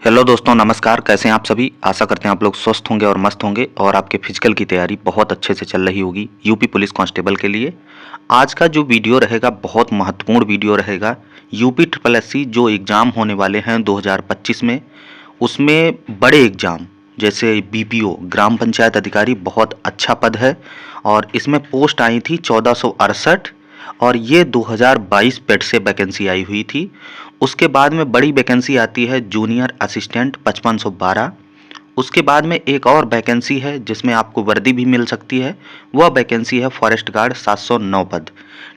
Hello दोस्तों, नमस्कार। कैसे हैं आप सभी। आशा करते हैं आप लोग स्वस्थ होंगे और मस्त होंगे और आपके फिजिकल की तैयारी बहुत अच्छे से चल रही होगी यूपी पुलिस कांस्टेबल के लिए। आज का जो वीडियो रहेगा बहुत महत्वपूर्ण वीडियो रहेगा। यूपी ट्रिपल एससी जो एग्ज़ाम होने वाले हैं 2025 में, उसमें बड़े एग्ज़ाम जैसे बीपीओ ग्राम पंचायत अधिकारी बहुत अच्छा पद है और इसमें पोस्ट आई थी 1468 और ये 2022 पेड से वैकेंसी आई हुई थी। उसके बाद में बड़ी वैकेंसी आती है जूनियर असिस्टेंट 5512। उसके बाद में एक और वैकेंसी है जिसमें आपको वर्दी भी मिल सकती है, वह वैकेंसी है फॉरेस्ट गार्ड 709 पद।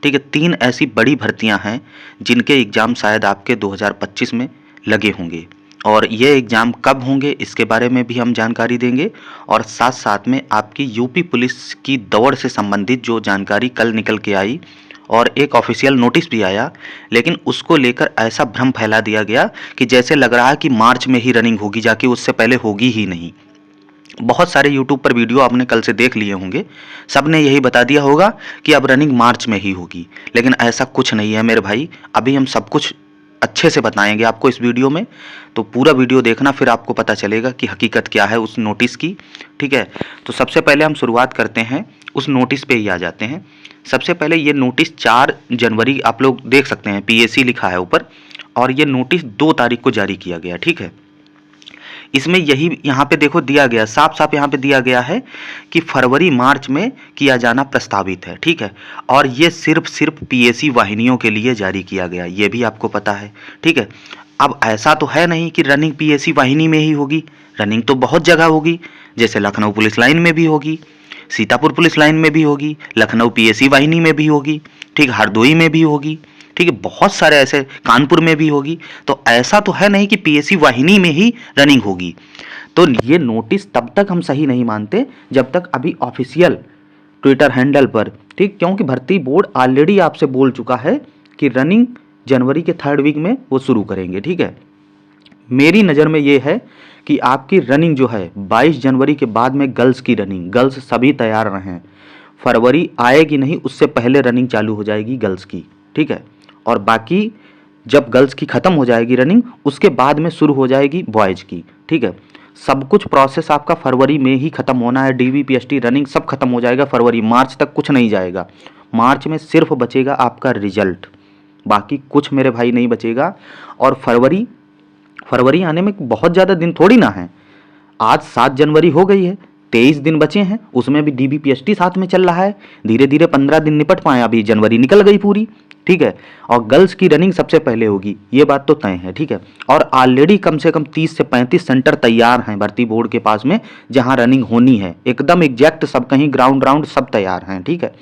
ठीक है, 3 ऐसी बड़ी भर्तियां हैं जिनके एग्ज़ाम शायद आपके 2025 में लगे होंगे और ये एग्ज़ाम कब होंगे इसके बारे में भी हम जानकारी देंगे और साथ साथ में आपकी यूपी पुलिस की दौड़ से संबंधित जो जानकारी कल निकल के आई और एक ऑफिशियल नोटिस भी आया, लेकिन उसको लेकर ऐसा भ्रम फैला दिया गया कि जैसे लग रहा है कि मार्च में ही रनिंग होगी, जाके उससे पहले होगी ही नहीं। बहुत सारे यूट्यूब पर वीडियो आपने कल से देख लिए होंगे, सब ने यही बता दिया होगा कि अब रनिंग मार्च में ही होगी, लेकिन ऐसा कुछ नहीं है मेरे भाई। अभी हम सब कुछ अच्छे से बताएंगे आपको इस वीडियो में, तो पूरा वीडियो देखना, फिर आपको पता चलेगा कि हकीकत क्या है उस नोटिस की। ठीक है, तो सबसे पहले हम शुरुआत करते हैं, उस नोटिस पे ही आ जाते हैं। सबसे पहले ये नोटिस 4 जनवरी आप लोग देख सकते हैं, पीएसी लिखा है ऊपर, और ये नोटिस 2 तारीख को जारी किया गया। ठीक है, इसमें यही यहाँ पे देखो दिया गया, साफ साफ यहाँ पे दिया गया है कि फरवरी मार्च में किया जाना प्रस्तावित है। ठीक है, और ये सिर्फ पीएसी वाहिनियों के लिए जारी किया गया, ये भी आपको पता है। ठीक है, अब ऐसा तो है नहीं कि रनिंग पीएसी वाहिनी में ही होगी, रनिंग तो बहुत जगह होगी, जैसे लखनऊ पुलिस लाइन में भी होगी, सीतापुर पुलिस लाइन में भी होगी, लखनऊ पीएसी वाहिनी में भी होगी, ठीक, हरदोई में भी होगी, ठीक है, बहुत सारे ऐसे, कानपुर में भी होगी। तो ऐसा तो है नहीं कि पीएसी वाहिनी में ही रनिंग होगी। तो ये नोटिस तब तक हम सही नहीं मानते जब तक अभी ऑफिशियल ट्विटर हैंडल पर, ठीक, क्योंकि भर्ती बोर्ड ऑलरेडी आपसे बोल चुका है कि रनिंग जनवरी के 3rd वीक में वो शुरू करेंगे। ठीक है, मेरी नज़र में ये है कि आपकी रनिंग जो है 22 जनवरी के बाद में गर्ल्स की रनिंग, गर्ल्स सभी तैयार रहें, फरवरी आएगी नहीं उससे पहले रनिंग चालू हो जाएगी गर्ल्स की। ठीक है, और बाकी जब गर्ल्स की ख़त्म हो जाएगी रनिंग उसके बाद में शुरू हो जाएगी बॉयज़ की। ठीक है, सब कुछ प्रोसेस आपका फरवरी में ही ख़त्म होना है, डीवीपीएसटी रनिंग सब खत्म हो जाएगा फरवरी, मार्च तक कुछ नहीं जाएगा। मार्च में सिर्फ बचेगा आपका रिजल्ट, बाकी कुछ मेरे भाई नहीं बचेगा। और फरवरी आने में बहुत ज़्यादा दिन थोड़ी ना है, आज 7 जनवरी हो गई है, 23 दिन बचे हैं, उसमें भी डीबीपीएसटी साथ में चल रहा है, धीरे धीरे 15 दिन निपट पाए, अभी जनवरी निकल गई पूरी। ठीक है, और गर्ल्स की रनिंग सबसे पहले होगी, ये बात तो तय है। ठीक है, और ऑलरेडी कम से कम 30 से 35 सेंटर तैयार हैं भर्ती बोर्ड के पास में जहां रनिंग होनी है, एकदम एग्जैक्ट सब, कहीं ग्राउंड राउंड सब तैयार हैं। ठीक है,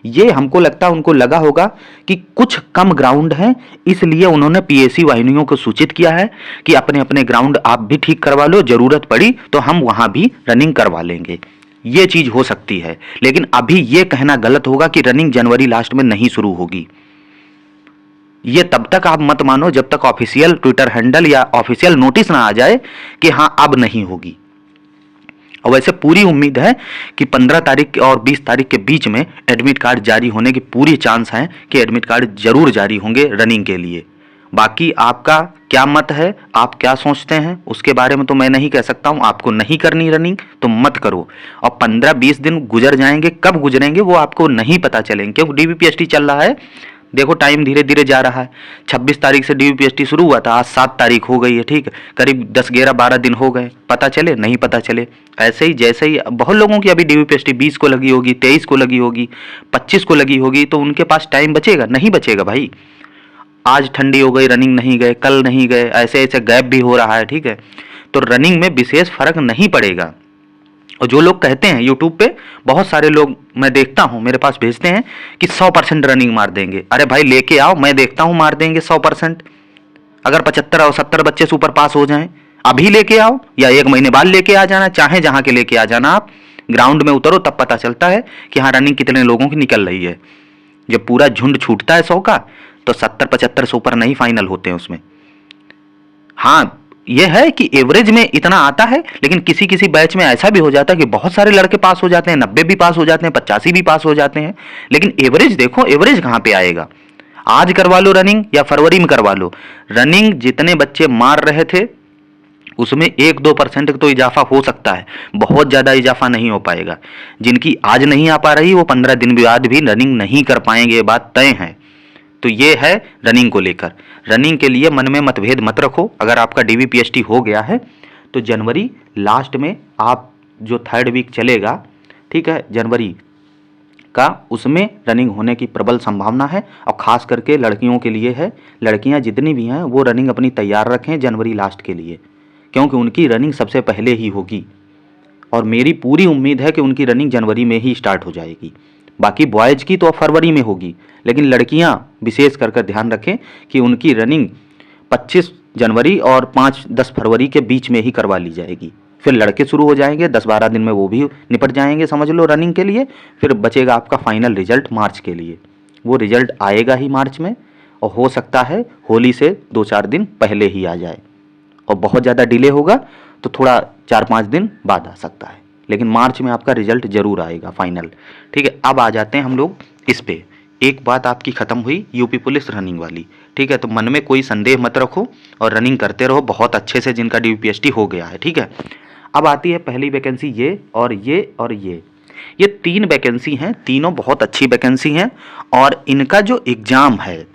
ये हमको लगता है उनको लगा होगा कि कुछ कम ग्राउंड है, इसलिए उन्होंने पीएसी वाहिनियों को सूचित किया है कि अपने अपने ग्राउंड आप भी ठीक करवा लो, जरूरत पड़ी तो हम वहां भी रनिंग करवा लेंगे। ये चीज हो सकती है, लेकिन अभी ये कहना गलत होगा कि रनिंग जनवरी लास्ट में नहीं शुरू होगी। ये तब तक आप मत मानो जब तक ऑफिशियल ट्विटर हैंडल या ऑफिशियल नोटिस ना आ जाए कि हां अब नहीं होगी। और वैसे पूरी उम्मीद है कि 15 तारीख और 20 तारीख के बीच में एडमिट कार्ड जारी होने की पूरी चांस है कि एडमिट कार्ड जरूर जारी होंगे रनिंग के लिए। बाकी आपका क्या मत है, आप क्या सोचते हैं उसके बारे में तो मैं नहीं कह सकता हूं। आपको नहीं करनी रनिंग तो मत करो, और 15-20 दिन गुजर जाएंगे, कब गुजरेंगे वो आपको नहीं पता चलेंगे, क्योंकि डीबीपीएसटी चल रहा है। देखो टाइम धीरे धीरे जा रहा है, 26 तारीख से डीबीपीएसटी शुरू हुआ था, आज 7 तारीख हो गई है। ठीक, करीब 10-11-12 दिन हो गए, पता चले नहीं पता चले। ऐसे ही जैसे ही बहुत लोगों की अभी डीबीपीएसटी 20 को लगी होगी, 23 को लगी होगी, 25 को लगी होगी, तो उनके पास टाइम बचेगा? नहीं बचेगा भाई। आज ठंडी हो गई, रनिंग नहीं गए, कल नहीं गए, ऐसे ऐसे गैप भी हो रहा है। ठीक है, तो रनिंग में विशेष फर्क नहीं पड़ेगा। और जो लोग कहते हैं यूट्यूब पे, बहुत सारे लोग मैं देखता हूं मेरे पास भेजते हैं कि 100% रनिंग मार देंगे। अरे भाई लेके आओ, मैं देखता हूं मार देंगे 100%। अगर 75 और 70 बच्चे सुपर पास हो जाएं, अभी लेके आओ या 1 महीने बाद लेके आ जाना, चाहे जहां के लेके आ जाना, आप ग्राउंड में उतरो तब पता चलता है कि हाँ रनिंग कितने लोगों की निकल रही है। जब पूरा झुंड छूटता है 100 का, तो 70-75 से ऊपर नहीं फाइनल होते हैं उसमें। हाँ यह है कि एवरेज में इतना आता है, लेकिन किसी किसी बैच में ऐसा भी हो जाता है कि बहुत सारे लड़के पास हो जाते हैं, 90 भी पास हो जाते हैं, 85 भी पास हो जाते हैं। लेकिन एवरेज देखो, एवरेज कहां पे आएगा? आज करवा लो रनिंग या फरवरी में करवा लो, रनिंग जितने बच्चे मार रहे थे उसमें 1-2% तो इजाफा हो सकता है, बहुत ज़्यादा इजाफा नहीं हो पाएगा। जिनकी आज नहीं आ पा रही वो 15 दिन बाद भी रनिंग नहीं कर पाएंगे, ये बात तय है। तो ये है रनिंग को लेकर। रनिंग के लिए मन में मतभेद मत रखो। अगर आपका DVPST हो गया है तो जनवरी लास्ट में आप जो 3rd वीक चलेगा, ठीक है, जनवरी का, उसमें रनिंग होने की प्रबल संभावना है। और ख़ास करके लड़कियों के लिए है। लड़कियां जितनी भी हैं वो रनिंग अपनी तैयार रखें जनवरी लास्ट के लिए, क्योंकि उनकी रनिंग सबसे पहले ही होगी। और मेरी पूरी उम्मीद है कि उनकी रनिंग जनवरी में ही स्टार्ट हो जाएगी। बाकी बॉयज़ की तो फरवरी में होगी, लेकिन लड़कियां विशेष कर ध्यान रखें कि उनकी रनिंग 25 जनवरी और 5-10 फरवरी के बीच में ही करवा ली जाएगी। फिर लड़के शुरू हो जाएंगे, 10-12 दिन में वो भी निपट जाएंगे समझ लो रनिंग के लिए। फिर बचेगा आपका फाइनल रिजल्ट मार्च के लिए। वो रिजल्ट आएगा ही मार्च में, और हो सकता है होली से 2-4 दिन पहले ही आ जाए, और बहुत ज़्यादा डिले होगा तो थोड़ा 4-5 दिन बाद आ सकता है, लेकिन मार्च में आपका रिजल्ट जरूर आएगा फाइनल। ठीक है, अब आ जाते हैं हम लोग इस पे। एक बात आपकी ख़त्म हुई यूपी पुलिस रनिंग वाली, ठीक है। तो मन में कोई संदेह मत रखो और रनिंग करते रहो बहुत अच्छे से, जिनका DVPST हो गया है, ठीक है। अब आती है पहली वैकेंसी, ये और ये और ये 3 वैकेंसी हैं। तीनों बहुत अच्छी वैकेंसी हैं, और इनका जो एग्ज़ाम है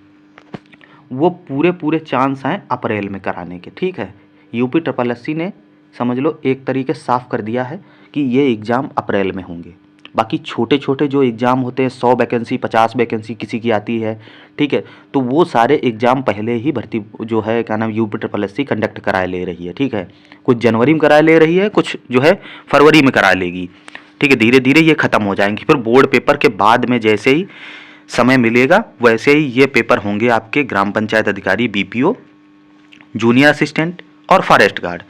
वो पूरे चांस हैं अप्रैल में कराने के, ठीक है। UPSSC ने समझ लो एक तरीके साफ कर दिया है कि ये एग्ज़ाम अप्रैल में होंगे। बाकी छोटे छोटे जो एग्ज़ाम होते हैं, 100 वैकेंसी 50 वैकेंसी किसी की आती है, ठीक है, तो वो सारे एग्ज़ाम पहले ही भर्ती जो है क्या नाम UPSSC कंडक्ट कराए ले रही है, ठीक है। कुछ जनवरी में कराए ले रही है, कुछ जो है फरवरी में करा लेगी, ठीक है। धीरे धीरे ये ख़त्म हो जाएंगी। फिर बोर्ड पेपर के बाद में जैसे ही समय मिलेगा वैसे ही ये पेपर होंगे आपके ग्राम पंचायत अधिकारी, BPO, जूनियर असिस्टेंट और फॉरेस्ट गार्ड।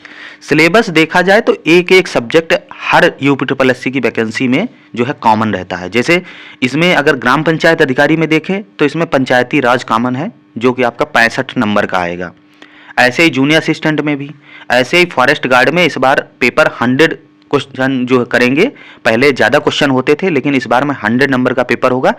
सिलेबस देखा जाए तो एक एक सब्जेक्ट हर UPSSC की वैकेंसी में जो है कॉमन रहता है। जैसे इसमें अगर ग्राम पंचायत अधिकारी में देखें तो इसमें पंचायती राज कॉमन है, जो कि आपका 65 नंबर का आएगा। ऐसे ही जूनियर असिस्टेंट में भी, ऐसे ही फॉरेस्ट गार्ड में इस बार पेपर 100 क्वेश्चन जो करेंगे। पहले ज़्यादा क्वेश्चन होते थे, लेकिन इस बार में 100 नंबर का पेपर होगा,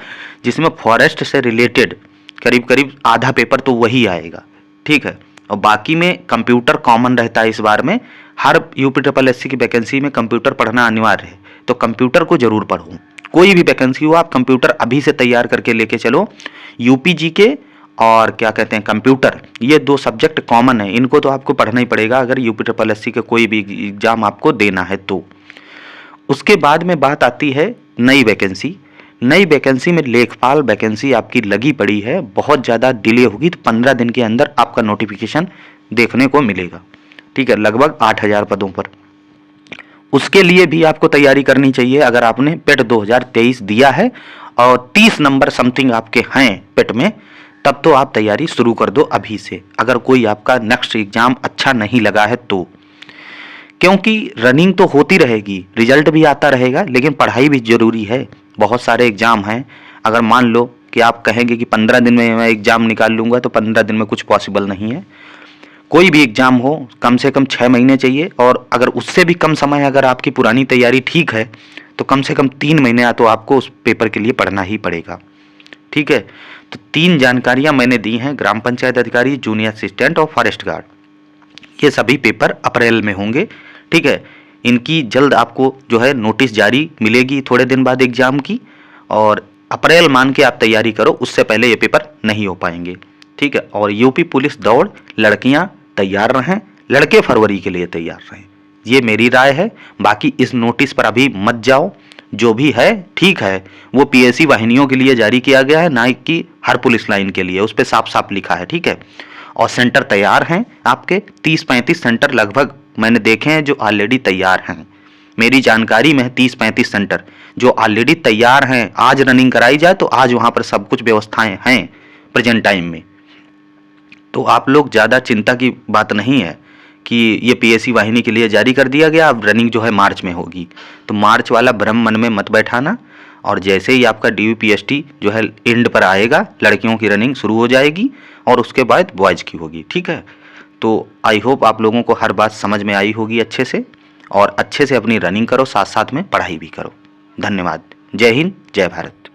जिसमें फॉरेस्ट से रिलेटेड करीब करीब आधा पेपर तो वही आएगा, ठीक है। और बाकी में कंप्यूटर कॉमन रहता है इस बार में। हर UPSSC की वैकेंसी में कंप्यूटर पढ़ना अनिवार्य है, तो कंप्यूटर को जरूर पढ़ो। कोई भी वैकेंसी हो आप कंप्यूटर अभी से तैयार करके लेके चलो। UPGK और क्या कहते हैं कंप्यूटर, ये 2 सब्जेक्ट कॉमन है, इनको तो आपको पढ़ना ही पड़ेगा अगर UPSSC का कोई भी एग्जाम आपको देना है तो। उसके बाद में बात आती है नई वैकेंसी। नई वैकेंसी में लेखपाल वैकेंसी आपकी लगी पड़ी है, बहुत ज़्यादा डिले होगी तो 15 दिन के अंदर आपका नोटिफिकेशन देखने को मिलेगा, ठीक है, लगभग 8000 पदों पर। उसके लिए भी आपको तैयारी करनी चाहिए। अगर आपने पेट 2023 दिया है और 30 नंबर समथिंग आपके हैं पेट में, तब तो आप तैयारी शुरू कर दो अभी से, अगर कोई आपका नेक्स्ट एग्जाम अच्छा नहीं लगा है तो। क्योंकि रनिंग तो होती रहेगी, रिजल्ट भी आता रहेगा, लेकिन पढ़ाई भी जरूरी है। बहुत सारे एग्जाम हैं। अगर मान लो कि आप कहेंगे कि 15 दिन में मैं एग्जाम निकाल लूँगा, तो 15 दिन में कुछ पॉसिबल नहीं है। कोई भी एग्जाम हो कम से कम 6 महीने चाहिए, और अगर उससे भी कम समय, अगर आपकी पुरानी तैयारी ठीक है तो कम से कम 3 महीने तो आपको उस पेपर के लिए पढ़ना ही पड़ेगा, ठीक है। तो 3 जानकारियां मैंने दी हैं, ग्राम पंचायत अधिकारी, जूनियर असिस्टेंट और फॉरेस्ट गार्ड। ये सभी पेपर अप्रैल में होंगे, ठीक है। इनकी जल्द आपको जो है नोटिस जारी मिलेगी थोड़े दिन बाद एग्जाम की, और अप्रैल मान के आप तैयारी करो, उससे पहले ये पेपर नहीं हो पाएंगे, ठीक है। और यूपी पुलिस दौड़, लड़कियां तैयार रहें, लड़के फरवरी के लिए तैयार रहें, ये मेरी राय है। बाकी इस नोटिस पर अभी मत जाओ, जो भी है ठीक है, वो PSC वाहिनियों के लिए जारी किया गया है, ना कि हर पुलिस लाइन के लिए, उस पर साफ साफ लिखा है, ठीक है। और सेंटर तैयार हैं आपके 30-35 सेंटर लगभग मैंने देखे हैं जो ऑलरेडी तैयार हैं। मेरी जानकारी में 30-35 सेंटर जो ऑलरेडी तैयार हैं। आज रनिंग कराई जाए तो आज वहाँ पर सब कुछ व्यवस्थाएं हैं प्रेजेंट टाइम में। तो आप लोग ज़्यादा चिंता की बात नहीं है कि ये PSC वाहिनी के लिए जारी कर दिया गया, अब रनिंग जो है मार्च में होगी। तो मार्च वाला भ्रम मन में मत बैठाना, और जैसे ही आपका DVPST जो है एंड पर आएगा, लड़कियों की रनिंग शुरू हो जाएगी और उसके बाद बॉयज़ की होगी, ठीक है। तो आई होप आप लोगों को हर बात समझ में आई होगी अच्छे से, और अच्छे से अपनी रनिंग करो, साथ साथ में पढ़ाई भी करो। धन्यवाद। जय हिंद, जय भारत।